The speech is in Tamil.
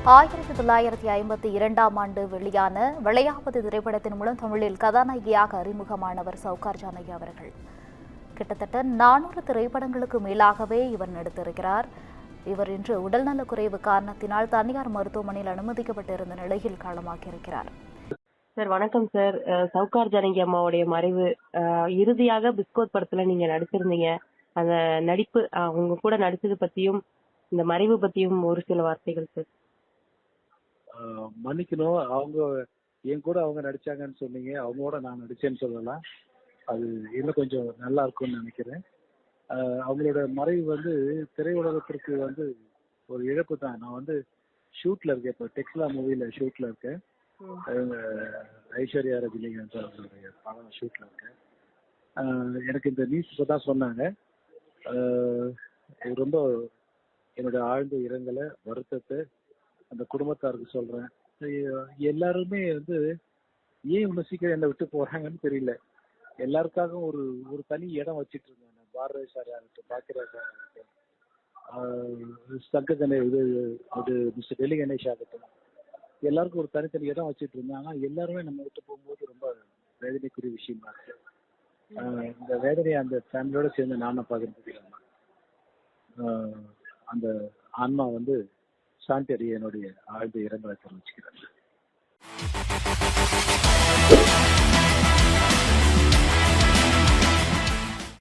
1952ஆம் ஆண்டு வெளியான விளையாவது திரைப்படத்தின் மூலம் தமிழில் கதாநாயகியாக அறிமுகமானவர் சவுகார் ஜானகி அவர்கள். கிட்டத்தட்ட 400 திரைப்படங்களுக்கு மேலாகவே இவர் நடித்திருக்கிறார். இவர் இன்று உடல்நலக்குறைவு காரணத்தினால் தனியார் மருத்துவமனையில் அனுமதிக்கப்பட்டிருந்த நிலையில் காலமாகியிருக்கிறார். சார் வணக்கம் சார். சவுகார் ஜானகி அம்மாவுடைய மறைவு, இறுதியாக பிஸ்கோத் படத்துல நீங்க நடிச்சிருந்தீங்க. அந்த நடிப்பு, உங்க கூட நடிச்சது பத்தியும் இந்த மறைவு பத்தியும் ஒரு சில வார்த்தைகள் சார். மன்னிக்கணும், அவங்க என் கூட அவங்க நடிச்சாங்கன்னு சொன்னீங்க, அவங்களோட நான் நடிச்சேன்னு சொல்லலாம். அது இன்னும் கொஞ்சம் நல்லா இருக்கும்னு நினைக்கிறேன். அவங்களோட மறைவு வந்து திரையுலகத்திற்கு வந்து ஒரு இழப்பு தான். நான் வந்து ஷூட்ல இருக்கேன், இப்போ டெக்ஸ்லா மூவில ஷூட்ல இருக்கேன். ஐஸ்வர்யா ரஜினிகாந்த் அவங்களுடைய படம் ஷூட்ல இருக்கேன். எனக்கு இந்த நியூஸ் இப்போ தான் சொன்னாங்க. ரொம்ப என்னோட ஆழ்ந்த இரங்கலை, வருத்தத்தை அந்த குடும்பத்தாருக்கு சொல்றேன். எல்லாருமே வந்து ஏன் இவ்வளவு சீக்கிரம் என்னை விட்டு போறாங்கன்னு தெரியல. எல்லாருக்காகவும் ஒரு ஒரு தனி இடம் வச்சிட்டு இருந்தாங்க. பாரதி சார் ஆகட்டும், பாக்கியராஜ் சார் ஆகட்டும், சங்க கணேஷ், இது மிஸ்டர் டெல்லி கணேஷ் ஆகட்டும், எல்லாருக்கும் ஒரு தனித்தனி இடம் வச்சிட்டு இருந்தாங்க. ஆனா எல்லாருமே நம்ம விட்டு போகும்போது ரொம்ப வேதனைக்குரிய விஷயமா இருக்கு. இந்த வேதனையை அந்த ஃபேமிலியோட சேர்ந்து நானும் பகிர்ந்துக்கிறேன். அந்த ஆன்மா வந்து சாந்தி அடைய என்னுடைய ஆழ்ந்த இரங்கலை தெரிவிச்சுக்கிறேன்.